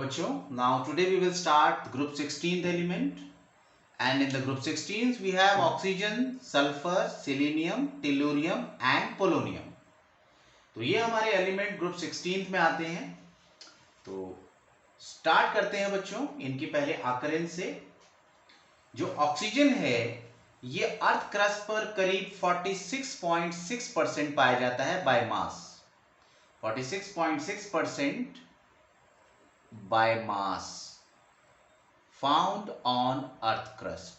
बच्चों, now today we will start group 16th element, and in the group 16th we have oxygen, sulfur, selenium, tellurium and polonium. तो ये हमारे element group 16th में आते हैं. तो स्टार्ट करते हैं बच्चों इनकी पहले आकलन से. जो ऑक्सीजन है ये अर्थ क्रस्ट पर करीब 46.6% पाया जाता है by mass. 46.6% by mass found on earth crust.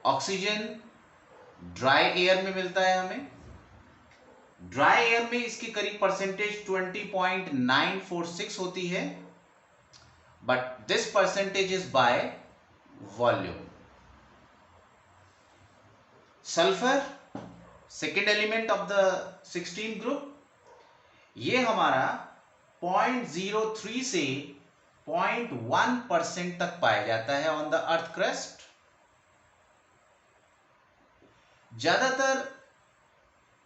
Oxygen dry air में मिलता है हमें. ड्राई एयर में इसकी करीब परसेंटेज 20.946 होती है, but this percentage is by volume. Sulphur second element of the 16 group, ये हमारा 0.03 से 0.1% तक पाया जाता है ऑन द अर्थ क्रस्ट. ज्यादातर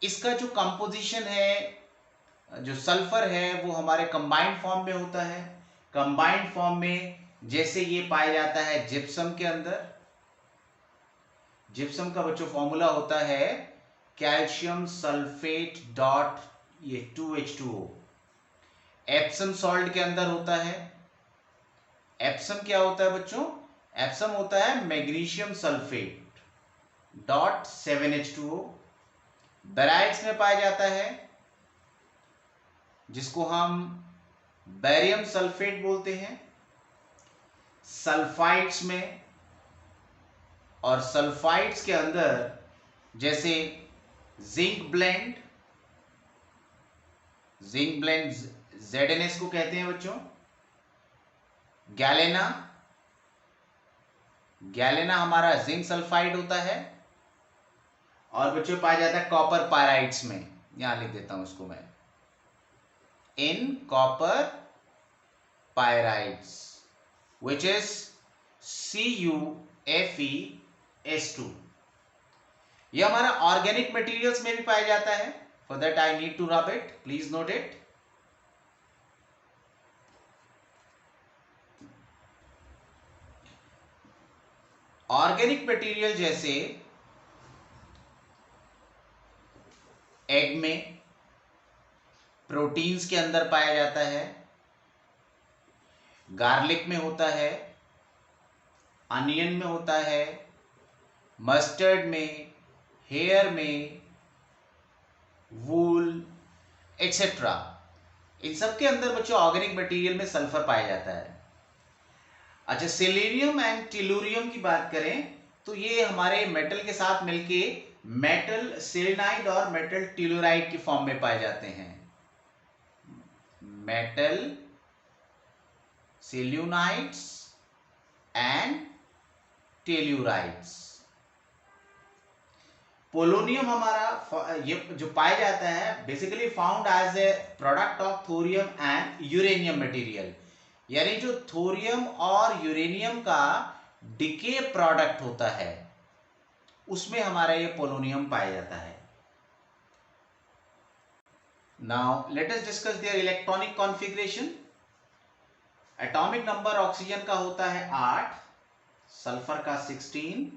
इसका जो कंपोजिशन है, जो सल्फर है, वो हमारे कंबाइंड फॉर्म में होता है. कंबाइंड फॉर्म में जैसे ये पाया जाता है जिप्सम के अंदर. जिप्सम का बच्चों फॉर्मूला होता है कैल्शियम सल्फेट डॉट ये 2H2O. एप्सम सॉल्ट के अंदर होता है. एप्सम क्या होता है बच्चों? एप्सम होता है magnesium sulphate dot 7H2O. Barytes में पाया जाता है जिसको हम बेरियम सल्फेट बोलते हैं. सल्फाइड्स में, और सल्फाइड्स के अंदर जैसे जिंक ब्लेंड ZNS को कहते हैं बच्चों. गैलेना हमारा जिंक सल्फाइड होता है. और बच्चों पाया जाता है कॉपर पायराइड्स में. यहां लिख देता हूं इसको मैं, in copper पायराइड्स which is CuFeS2. यह हमारा ऑर्गेनिक मटेरियल्स में भी पाया जाता है. For that I need to rub it, please note it. Organic material जैसे एग में, प्रोटीन्स के अंदर पाया जाता है, गार्लिक में होता है, अनियन में होता है, मस्टर्ड में, हेयर में, वूल एक्सेट्रा. इन सब के अंदर बच्चों ऑर्गेनिक मटेरियल में सल्फर पाया जाता है. अच्छा, सेलेनियम एंड टेलुरियम की बात करें तो ये हमारे मेटल के साथ मिलके मेटल सेलेनाइड और मेटल टेलुराइड की फॉर्म में पाए जाते हैं. Metal selenides and tellurides. Polonium हमारा ये जो पाया जाता है basically found as a product of thorium and uranium material. यानी जो थोरियम और यूरेनियम का डिके प्रोडक्ट होता है उसमें हमारा ये पोलोनियम पाया जाता है. Now let us discuss their electronic configuration. Atomic number oxygen का होता है 8, सल्फर का 16,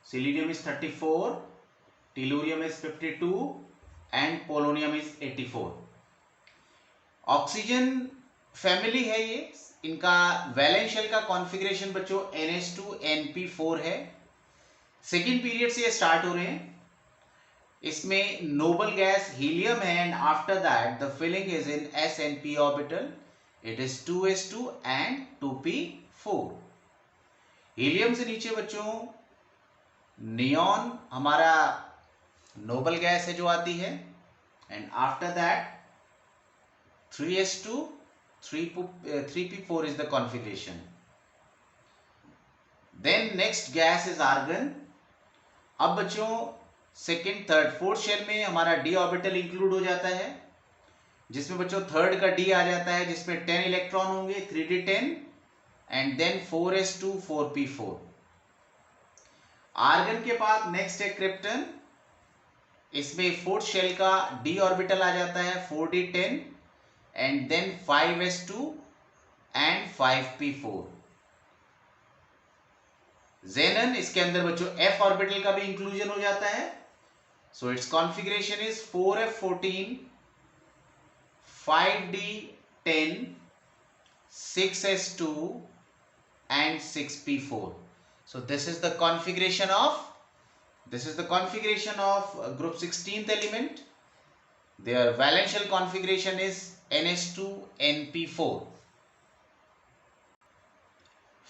selenium is 34, tellurium is 52 and polonium is 84. Oxygen family है ये. इनका वैलेंस शेल का कॉन्फ़िगरेशन बच्चों NH2NP4 है. सेकेंड पीरियड से ये स्टार्ट हो रहे हैं. इसमें नोबल गैस हीलियम है and after that the filling is in S&P orbital. It is 2s2 and 2p4. Helium से नीचे बच्चों नियॉन हमारा नोबल गैस है जो आती है, and after that 3s2 3p4 is the configuration. Then next gas is argon. अब बच्चों सेकेंड थर्ड फोर्थ शेल में हमारा d ऑर्बिटल इंक्लूड हो जाता है, जिसमें बच्चों थर्ड का d आ जाता है, जिसमें 10 इलेक्ट्रॉन होंगे, 3d10 and then 4s2 4p4. Argon के बाद नेक्स्ट है क्रिप्टन. इसमें फोर्थ शेल का d ऑर्बिटल आ जाता है 4d10 and then 5s2 and 5p4। Xenon इसके अंदर बच्चों f ऑर्बिटल का भी इंक्लूजन हो जाता है। So it's configuration is 4f14, 5d10, 6s2 and 6p4. So this is the configuration of group 16th element. Their valential configuration is ns2np4.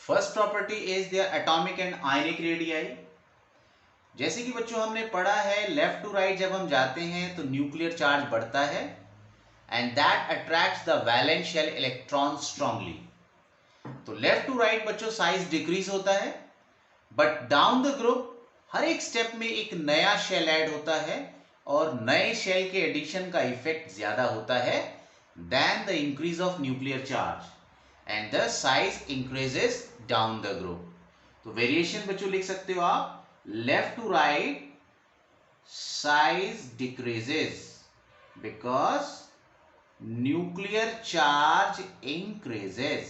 First property is their atomic and ionic radii. जैसे कि बच्चों हमने पढ़ा है left to right जब हम जाते हैं तो न्यूक्लियर चार्ज बढ़ता है and that attracts the valence shell electron strongly. तो लेफ्ट टू राइट बच्चों साइज डिक्रीज होता है, बट डाउन द ग्रुप हर एक स्टेप में एक नया शेल ऐड होता है और नए शेल के एडिशन का इफेक्ट ज्यादा होता है then the increase of nuclear charge and the size increases down the group. तो वेरिएशन बच्चों लिख सकते हो आप, left to right size decreases because nuclear charge increases,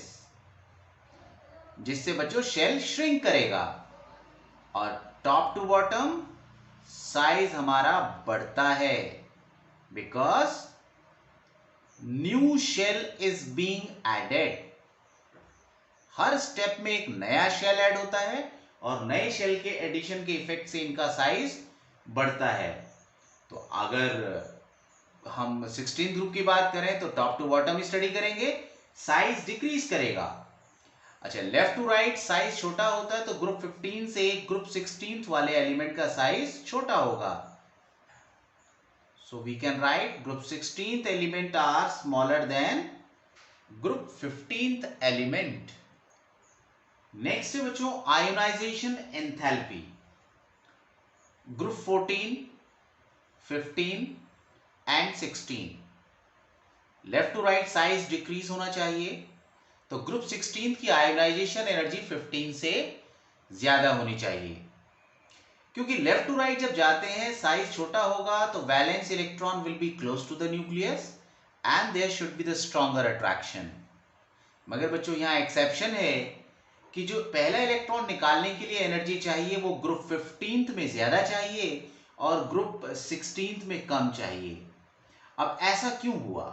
जिससे बच्चों शेल श्रिंक करेगा, और टॉप टू बॉटम साइज हमारा बढ़ता है because new shell is being added. हर स्टेप में एक नया शेल ऐड होता है और नए शेल के एडिशन के इफेक्ट से इनका साइज बढ़ता है। तो अगर हम 16 ग्रुप की बात करें तो टॉप टू बॉटम स्टडी करेंगे, साइज डिक्रीज करेगा। अच्छा, लेफ्ट टू राइट साइज छोटा होता है तो ग्रुप 15 से ग्रुप 16 वाले एलिमेंट का साइज छोटा होगा। So we can write group 16th element are smaller than group 15th element. Next है बच्चों ionisation enthalpy. Group 14, 15 and 16 left to right size decrease होना चाहिए, तो ग्रुप 16 की आयोनाइजेशन एनर्जी 15 से ज्यादा होनी चाहिए, क्योंकि लेफ्ट टू राइट जब जाते हैं साइज छोटा होगा तो valence electron will be close to the nucleus and there should be the stronger attraction. मगर बच्चों यहां एक्सेप्शन है कि जो पहला इलेक्ट्रॉन निकालने के लिए एनर्जी चाहिए वो ग्रुप 15th में ज्यादा चाहिए और ग्रुप 16th में कम चाहिए। अब ऐसा क्यों हुआ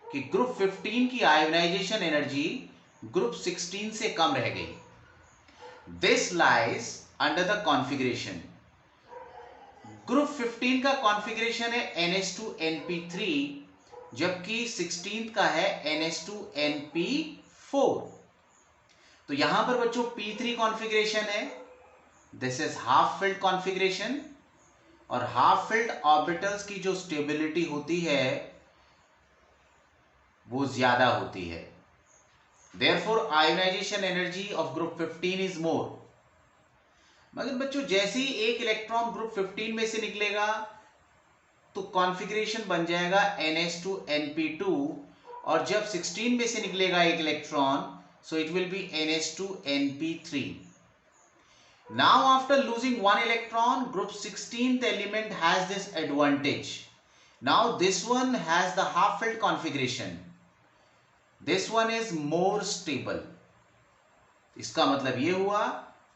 कि ग्रुप 15 की आयोनाइजेशन एनर्जी ग्रुप 16 से कम रह गई? This lies under the configuration. Group 15 का कॉन्फ़िगरेशन है ns2np3 जबकि 16th का है ns2np4। तो यहां पर बच्चों p3 कॉन्फ़िगरेशन है, this is half filled configuration, और हाफ फिल्ड ऑर्बिटल्स की जो स्टेबिलिटी होती है वो ज्यादा होती है, therefore ionisation energy of group 15 is more. मगर बच्चों जैसे ही एक इलेक्ट्रॉन ग्रुप 15 में से निकलेगा तो कॉन्फ़िगरेशन बन जाएगा ns2np2, और जब 16 में से निकलेगा एक electron so it will be ns2np3. Now after losing one electron, group 16th element has this advantage. Now this one has the half filled configuration. This one is more stable. इसका मतलब ये हुआ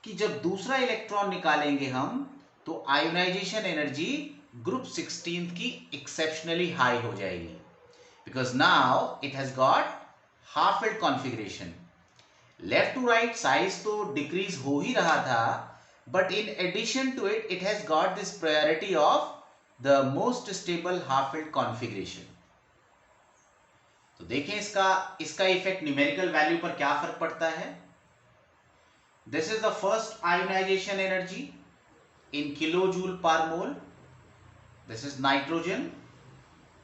कि जब दूसरा इलेक्ट्रॉन निकालेंगे हम तो आयोनाइजेशन एनर्जी ग्रुप 16th की एक्सेप्शनली हाई हो जाएगी, because now it has got half filled configuration. Left to right size तो डिक्रीज हो ही रहा था, but in addition to it it has got this priority of the most stable half filled configuration. तो देखें इसका इफेक्ट न्यूमेरिकल वैल्यू पर क्या फर्क पड़ता है। This is the first ionisation energy in kilo joule per mole. This is nitrogen,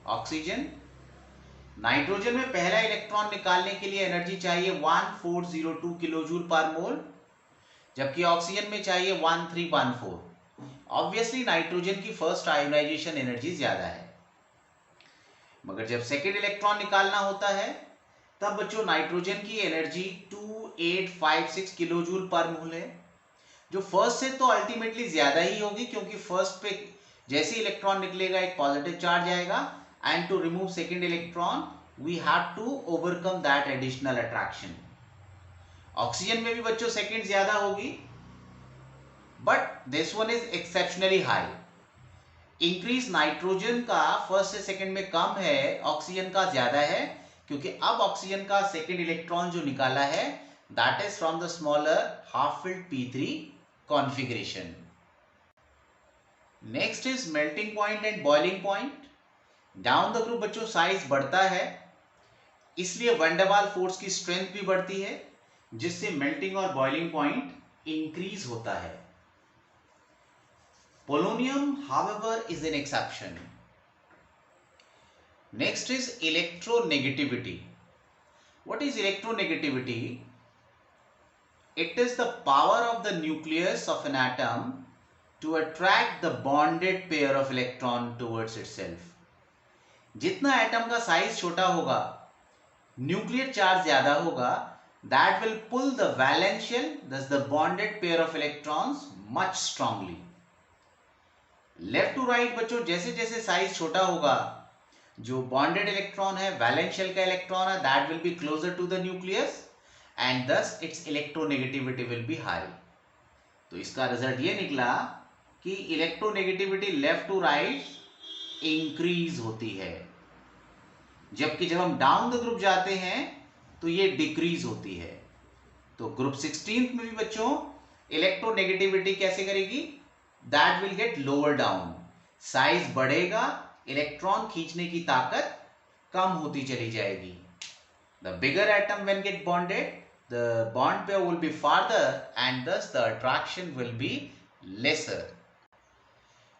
oxygen. Nitrogen में पहला इलेक्ट्रॉन निकालने के लिए एनर्जी चाहिए 1402 किलो जूल पर मोल, जबकि ऑक्सीजन में चाहिए 1314। ऑब्वियसली नाइट्रोजन की फर्स्ट आयोनाइजेशन एनर्जी ज्यादा है, मगर जब सेकेंड इलेक्ट्रॉन निकालना होता है तब बच्चों नाइट्रोजन की एनर्जी 2856 किलो जूल पर मोल है, जो फर्स्ट से तो अल्टीमेटली ज्यादा ही होगी, क्योंकि फर्स्ट पे जैसे इलेक्ट्रॉन निकलेगा एक पॉजिटिव चार्ज आएगा, and to remove second electron we have to overcome that additional attraction. Oxygen में भी बच्चों सेकेंड ज्यादा होगी, but this one is exceptionally high. Increase nitrogen का फर्स्ट से सेकेंड में कम है, ऑक्सीजन का ज्यादा है, क्योंकि अब ऑक्सीजन का सेकेंड इलेक्ट्रॉन जो निकाला है that is from the smaller half filled p3 configuration. Next is melting point and boiling point. Down the group बच्चों साइज बढ़ता है, इसलिए वैन डर वाल फोर्स की स्ट्रेंथ भी बढ़ती है, जिससे मेल्टिंग और बॉइलिंग पॉइंट इंक्रीज होता है। Polonium, however, is an exception. Next is electronegativity. What is electronegativity? It is the power of the nucleus of an atom to attract the bonded pair of electron towards itself. जितना atom का size छोटा होगा, nuclear charge ज्यादा होगा, that will pull the valence shell, thus the bonded pair of electrons, much strongly. Left to right बच्चों जैसे जैसे size छोटा होगा, जो बॉन्डेड इलेक्ट्रॉन है, वैलेंस शेल का इलेक्ट्रॉन है, that will be closer to the nucleus and thus its electronegativity will be high. तो इसका रिजल्ट ये निकला कि electronegativity left to right increase होती है, जबकि जब हम डाउन द ग्रुप जाते हैं तो ये डिक्रीज होती है। तो ग्रुप 16 में भी बच्चों इलेक्ट्रोनेगेटिविटी कैसे करेगी? That will get lower down, size बढ़ेगा, इलेक्ट्रॉन खींचने की ताकत कम होती चली जाएगी। The bigger atom when get bonded, the bond pair will be farther and thus the attraction will be lesser.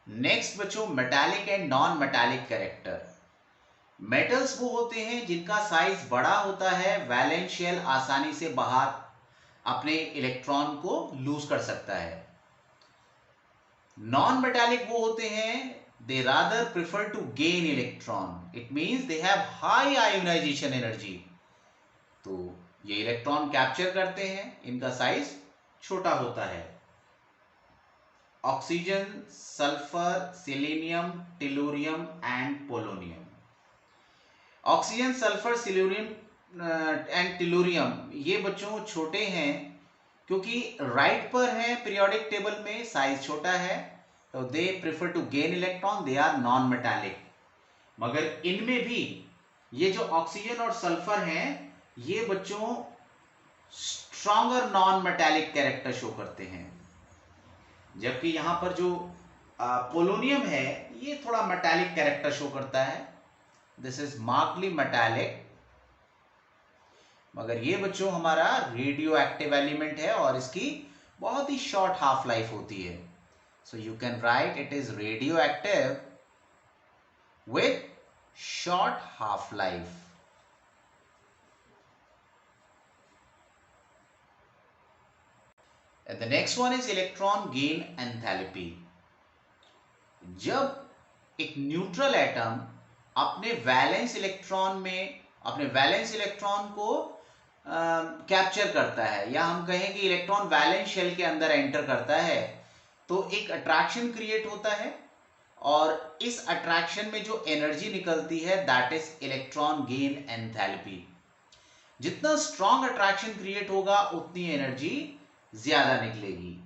Next बच्चों metallic and non metallic character. Metals वो होते हैं जिनका साइज बड़ा होता है, वैलेंस शेल आसानी से बाहर अपने इलेक्ट्रॉन को लूज कर सकता है। नॉन मेटालिक वो होते हैं they rather prefer to gain electron, it means they have high ionization energy, तो ये इलेक्ट्रॉन कैप्चर करते हैं, इनका साइज छोटा होता है। Oxygen, sulphur, selenium, tellurium and polonium. Oxygen, sulphur, selenium and tellurium ये बच्चों छोटे हैं, क्योंकि राइट पर है पीरियोडिक टेबल में, साइज छोटा है, तो they prefer to gain electron, they are non metallic. मगर इनमें भी ये जो ऑक्सीजन और सल्फर हैं ये बच्चों stronger non metallic character show करते हैं, जबकि यहां पर जो पोलोनियम है ये थोड़ा मेटालिक कैरेक्टर शो करता है, दिस इज मार्कली मेटालिक। मगर ये बच्चों हमारा रेडियो एक्टिव एलिमेंट है और इसकी बहुत ही शॉर्ट हाफ लाइफ होती है, so you can write it is radioactive with short half life. And the next one is electron gain enthalpy. जब एक न्यूट्रल एटम अपने वैलेंस इलेक्ट्रॉन को कैप्चर करता है, या हम कहें कि इलेक्ट्रॉन वैलेंस शेल के अंदर एंटर करता है, तो एक अट्रैक्शन क्रिएट होता है, और इस अट्रैक्शन में जो एनर्जी निकलती है that is electron gain enthalpy. जितना स्ट्रॉन्ग अट्रैक्शन क्रिएट होगा उतनी एनर्जी ज्यादा निकलेगी।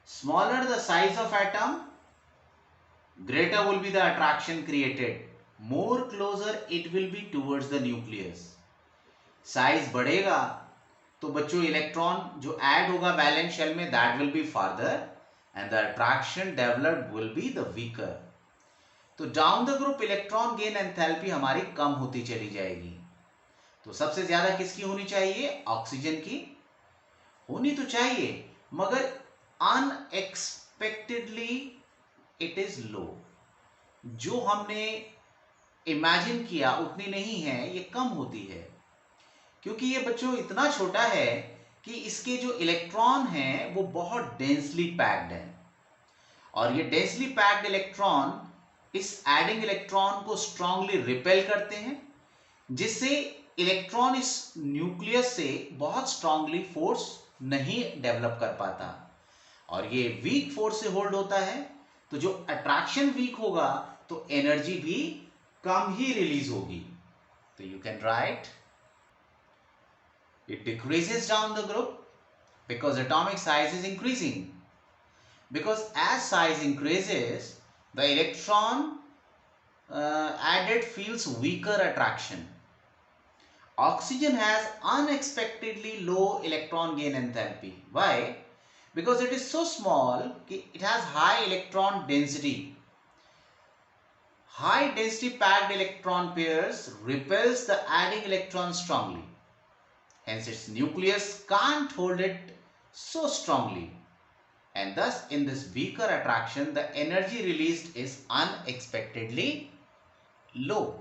Smaller the size of atom, greater will be the attraction created, more closer it will be towards the nucleus. Size बढ़ेगा तो बच्चों इलेक्ट्रॉन जो ऐड होगा वैलेंस शेल में that will be farther and the attraction developed will be the weaker. तो down the group electron gain enthalpy हमारी कम होती चली जाएगी। तो सबसे ज्यादा किसकी होनी चाहिए? ऑक्सीजन की होनी तो चाहिए, मगर अनएक्सपेक्टेडली इट इज लो। जो हमने इमेजिन किया उतनी नहीं है, ये कम होती है, क्योंकि ये बच्चों इतना छोटा है कि इसके जो इलेक्ट्रॉन हैं वो बहुत डेंसली पैक्ड हैं, और ये डेंसली पैक्ड इलेक्ट्रॉन इस एडिंग इलेक्ट्रॉन को स्ट्रांगली रिपेल करते हैं, जिससे इलेक्ट्रॉन इस न्यूक्लियस से बहुत स्ट्रांगली फोर्स नहीं डेवलप कर पाता, और ये वीक फोर्स से होल्ड होता है, तो जो अट्रैक्शन वीक होगा तो एनर्जी भी कम ही रिलीज होगी. तो you can write it decreases down the group because atomic size is increasing. Because as size increases, the electron added feels weaker attraction. Oxygen has unexpectedly low electron gain enthalpy. Why? Because it is so small, it has high electron density. High density packed electron pairs repels the adding electron strongly. Hence its nucleus can't hold it so strongly. And thus in this weaker attraction, the energy released is unexpectedly low.